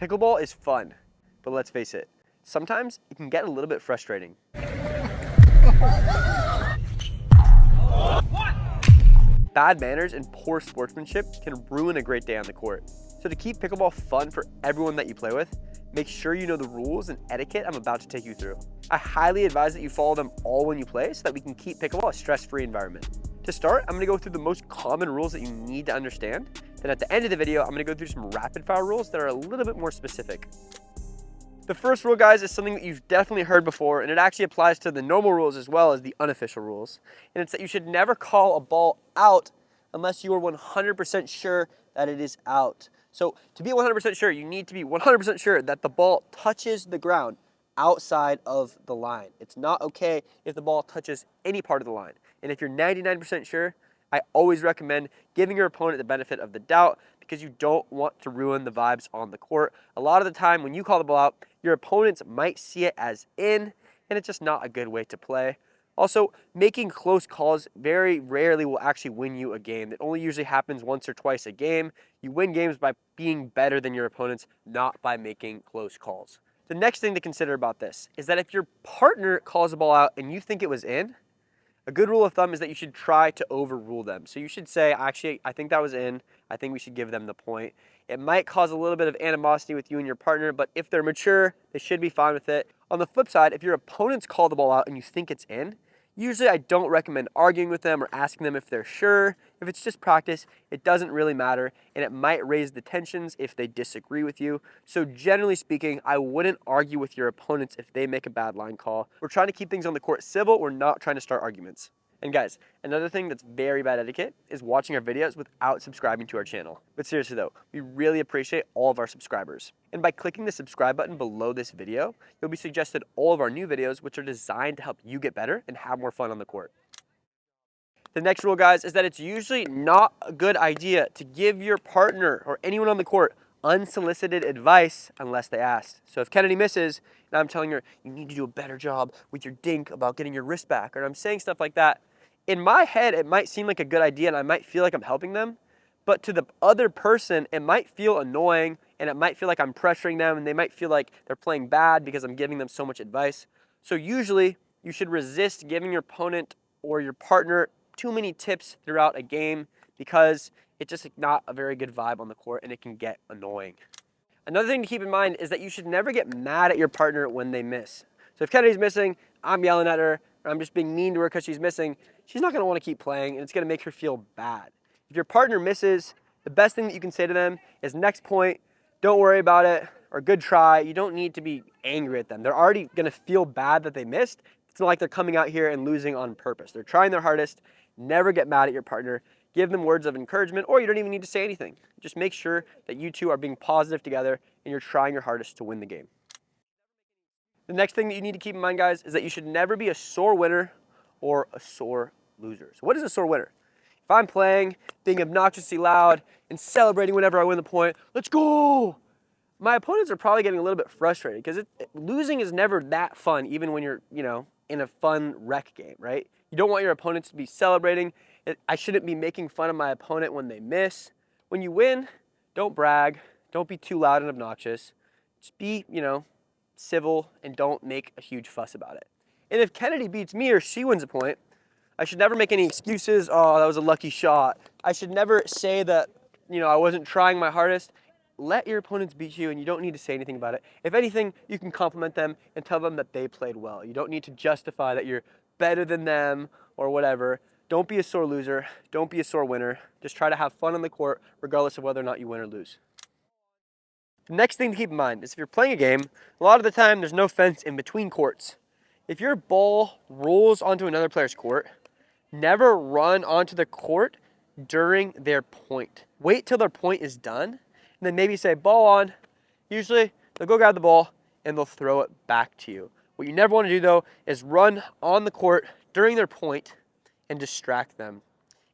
Pickleball is fun, but let's face it, sometimes it can get a little bit frustrating. Bad manners and poor sportsmanship can ruin a great day on the court. So to keep pickleball fun for everyone that you play with, make sure you know the rules and etiquette I'm about to take you through. I highly advise that you follow them all when you play so that we can keep pickleball a stress-free environment. To start, I'm going to go through the most common rules that you need to understand. Then at the end of the video, I'm going to go through some rapid-fire rules that are a little bit more specific. The first rule, guys, is something that you've definitely heard before, and it actually applies to the normal rules as well as the unofficial rules. And it's that you should never call a ball out unless you are 100% sure that it is out. So to be 100% sure, you need to be 100% sure that the ball touches the ground outside of the line. It's not okay if the ball touches any part of the line. And if you're 99% sure, I always recommend giving your opponent the benefit of the doubt because you don't want to ruin the vibes on the court. A lot of the time when you call the ball out, your opponents might see it as in, and it's just not a good way to play. Also, making close calls very rarely will actually win you a game. It only usually happens once or twice a game. You win games by being better than your opponents, not by making close calls. The next thing to consider about this is that if your partner calls the ball out and you think it was in, a good rule of thumb is that you should try to overrule them. So you should say, actually, I think that was in. I think we should give them the point. It might cause a little bit of animosity with you and your partner, but if they're mature, they should be fine with it. On the flip side, if your opponents call the ball out and you think it's in, usually I don't recommend arguing with them or asking them if they're sure. If it's just practice, it doesn't really matter, and it might raise the tensions if they disagree with you. So generally speaking, I wouldn't argue with your opponents if they make a bad line call. We're trying to keep things on the court civil. We're not trying to start arguments. And guys, another thing that's very bad etiquette is watching our videos without subscribing to our channel. But seriously though, we really appreciate all of our subscribers. And by clicking the subscribe button below this video, you'll be suggested all of our new videos which are designed to help you get better and have more fun on the court. The next rule, guys, is that it's usually not a good idea to give your partner or anyone on the court unsolicited advice unless they ask. So if Kennedy misses and I'm telling her, you need to do a better job with your dink about getting your wrist back, or I'm saying stuff like that, in my head, it might seem like a good idea and I might feel like I'm helping them, but to the other person, it might feel annoying and it might feel like I'm pressuring them and they might feel like they're playing bad because I'm giving them so much advice. So usually you should resist giving your opponent or your partner too many tips throughout a game because it's just not a very good vibe on the court and it can get annoying. Another thing to keep in mind is that you should never get mad at your partner when they miss. So if Kennedy's missing, I'm yelling at her, or I'm just being mean to her because she's missing, she's not going to want to keep playing and it's going to make her feel bad. If your partner misses, the best thing that you can say to them is next point, don't worry about it, or good try. You don't need to be angry at them. They're already going to feel bad that they missed. It's not like they're coming out here and losing on purpose. They're trying their hardest. Never get mad at your partner. Give them words of encouragement, or you don't even need to say anything. Just make sure that you two are being positive together and you're trying your hardest to win the game. The next thing that you need to keep in mind, guys, is that you should never be a sore winner or a sore loser. So what is a sore winner? If I'm playing, being obnoxiously loud, and celebrating whenever I win the point, let's go! My opponents are probably getting a little bit frustrated because losing is never that fun, even when you're, in a fun rec game, right? You don't want your opponents to be celebrating. I shouldn't be making fun of my opponent when they miss. When you win, don't brag. Don't be too loud and obnoxious. Just be, civil and don't make a huge fuss about it. And if Kennedy beats me or she wins a point, I should never make any excuses. Oh, that was a lucky shot. I should never say that, I wasn't trying my hardest. Let your opponents beat you and you don't need to say anything about it. If anything, you can compliment them and tell them that they played well. You don't need to justify that you're better than them or whatever. Don't be a sore loser. Don't be a sore winner. Just try to have fun on the court regardless of whether or not you win or lose. The next thing to keep in mind is if you're playing a game, a lot of the time there's no fence in between courts. If your ball rolls onto another player's court, never run onto the court during their point. Wait till their point is done, and then maybe say, ball on. Usually, they'll go grab the ball, and they'll throw it back to you. What you never want to do, though, is run on the court during their point and distract them.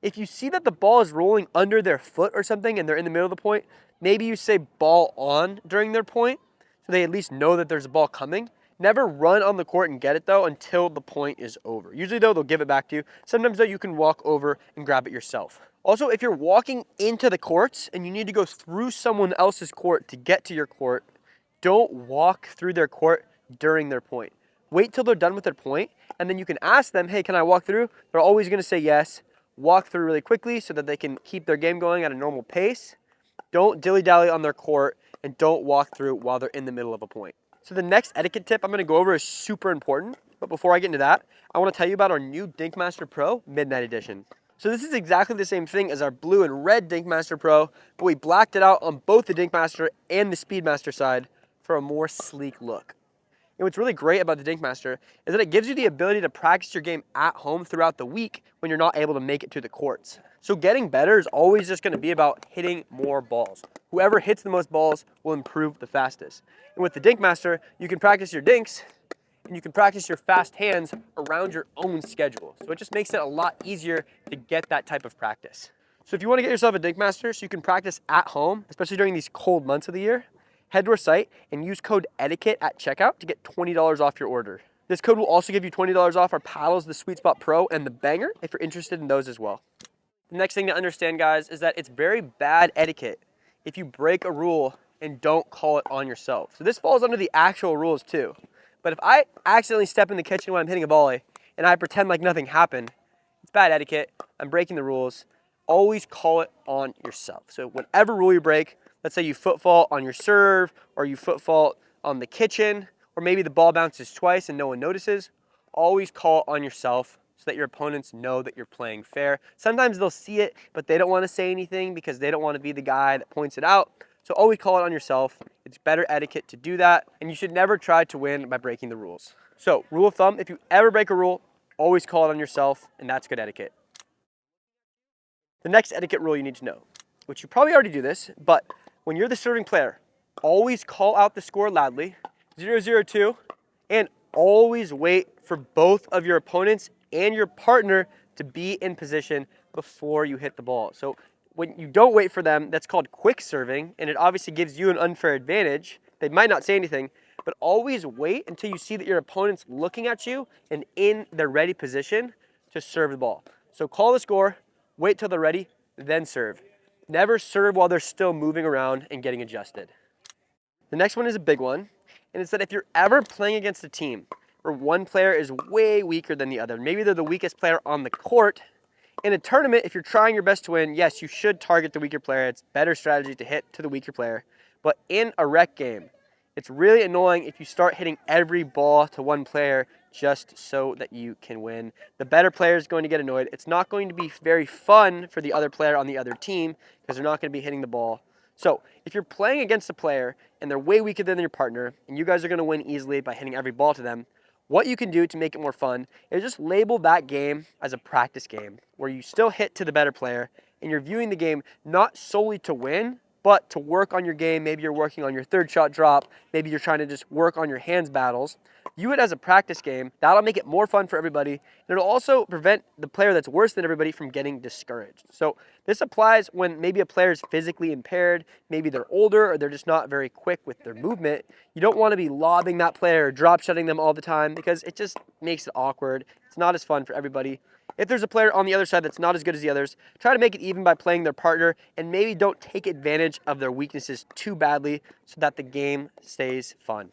If you see that the ball is rolling under their foot or something, and they're in the middle of the point, maybe you say ball on during their point, so they at least know that there's a ball coming. Never run on the court and get it, though, until the point is over. Usually, though, they'll give it back to you. Sometimes, though, you can walk over and grab it yourself. Also, if you're walking into the courts and you need to go through someone else's court to get to your court, don't walk through their court during their point. Wait till they're done with their point, and then you can ask them, hey, can I walk through? They're always gonna say yes. Walk through really quickly so that they can keep their game going at a normal pace. Don't dilly-dally on their court, and don't walk through while they're in the middle of a point. So the next etiquette tip I'm gonna go over is super important, but before I get into that, I wanna tell you about our new Dinkmaster Pro Midnight Edition. So this is exactly the same thing as our blue and red Dinkmaster Pro, but we blacked it out on both the Dinkmaster and the Speedmaster side for a more sleek look. And what's really great about the Dinkmaster is that it gives you the ability to practice your game at home throughout the week when you're not able to make it to the courts. So getting better is always just gonna be about hitting more balls. Whoever hits the most balls will improve the fastest. And with the Dinkmaster, you can practice your dinks and you can practice your fast hands around your own schedule. So it just makes it a lot easier to get that type of practice. So if you want to get yourself a Dinkmaster so you can practice at home, especially during these cold months of the year, head to our site and use code ETIQUETTE at checkout to get $20 off your order. This code will also give you $20 off our Paddles, the Sweet Spot Pro, and the Banger if you're interested in those as well. The next thing to understand, guys, is that it's very bad etiquette if you break a rule and don't call it on yourself. So this falls under the actual rules too. But if I accidentally step in the kitchen when I'm hitting a volley and I pretend like nothing happened, it's bad etiquette. I'm breaking the rules. Always call it on yourself. So whatever rule you break, let's say you foot fault on your serve or you foot fault on the kitchen, or maybe the ball bounces twice and no one notices, always call it on yourself so that your opponents know that you're playing fair. Sometimes they'll see it, but they don't want to say anything because they don't want to be the guy that points it out. So always call it on yourself. It's better etiquette to do that, and you should never try to win by breaking the rules. So rule of thumb, if you ever break a rule, always call it on yourself, and that's good etiquette. The next etiquette rule you need to know, which you probably already do this, but when you're the serving player, always call out the score loudly, 0-0-2, and always wait for both of your opponents and your partner to be in position before you hit the ball. So when you don't wait for them, that's called quick serving, and it obviously gives you an unfair advantage. They might not say anything, but always wait until you see that your opponent's looking at you and in their ready position to serve the ball. So call the score, wait till they're ready, then serve. Never serve while they're still moving around and getting adjusted. The next one is a big one, and it's that if you're ever playing against a team where one player is way weaker than the other, maybe they're the weakest player on the court, in a tournament, if you're trying your best to win, yes, you should target the weaker player. It's better strategy to hit to the weaker player. But in a rec game, it's really annoying if you start hitting every ball to one player just so that you can win. The better player is going to get annoyed. It's not going to be very fun for the other player on the other team because they're not going to be hitting the ball. So if you're playing against a player and they're way weaker than your partner and you guys are going to win easily by hitting every ball to them, what you can do to make it more fun is just label that game as a practice game where you still hit to the better player and you're viewing the game not solely to win, but to work on your game. Maybe you're working on your third shot drop. Maybe you're trying to just work on your hands battles. View it as a practice game. That'll make it more fun for everybody. And it'll also prevent the player that's worse than everybody from getting discouraged. So this applies when maybe a player is physically impaired, maybe they're older or they're just not very quick with their movement. You don't want to be lobbing that player or drop shutting them all the time because it just makes it awkward. It's not as fun for everybody. If there's a player on the other side that's not as good as the others, try to make it even by playing their partner and maybe don't take advantage of their weaknesses too badly so that the game stays fun.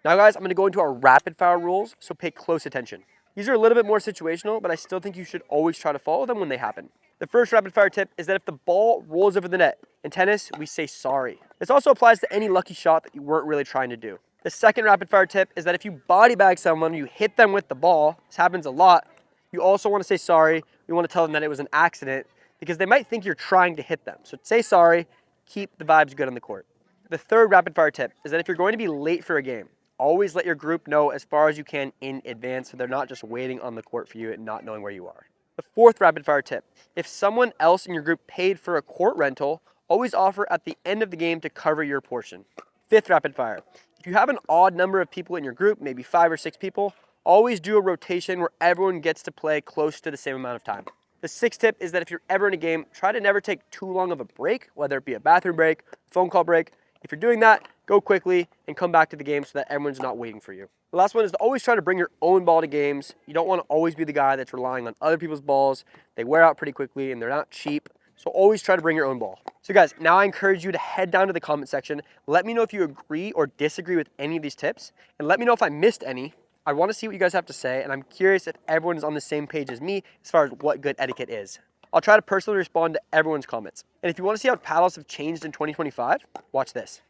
Now guys, I'm going to go into our rapid fire rules, so pay close attention. These are a little bit more situational, but I still think you should always try to follow them when they happen. The first rapid fire tip is that if the ball rolls over the net, in tennis, we say sorry. This also applies to any lucky shot that you weren't really trying to do. The second rapid fire tip is that if you body bag someone, you hit them with the ball, this happens a lot, you also want to say sorry. You want to tell them that it was an accident because they might think you're trying to hit them. So say sorry, keep the vibes good on the court. The third rapid fire tip is that if you're going to be late for a game, always let your group know as far as you can in advance so they're not just waiting on the court for you and not knowing where you are. The fourth rapid fire tip, if someone else in your group paid for a court rental, always offer at the end of the game to cover your portion. Fifth rapid fire, if you have an odd number of people in your group, maybe 5 or 6 people, always do a rotation where everyone gets to play close to the same amount of time. The sixth tip is that if you're ever in a game, try to never take too long of a break, whether it be a bathroom break, phone call break. If you're doing that, go quickly and come back to the game so that everyone's not waiting for you. The last one is to always try to bring your own ball to games. You don't want to always be the guy that's relying on other people's balls. They wear out pretty quickly and they're not cheap. So always try to bring your own ball. So guys, now I encourage you to head down to the comment section. Let me know if you agree or disagree with any of these tips. And let me know if I missed any. I want to see what you guys have to say. And I'm curious if everyone is on the same page as me as far as what good etiquette is. I'll try to personally respond to everyone's comments. And if you want to see how paddles have changed in 2025, watch this.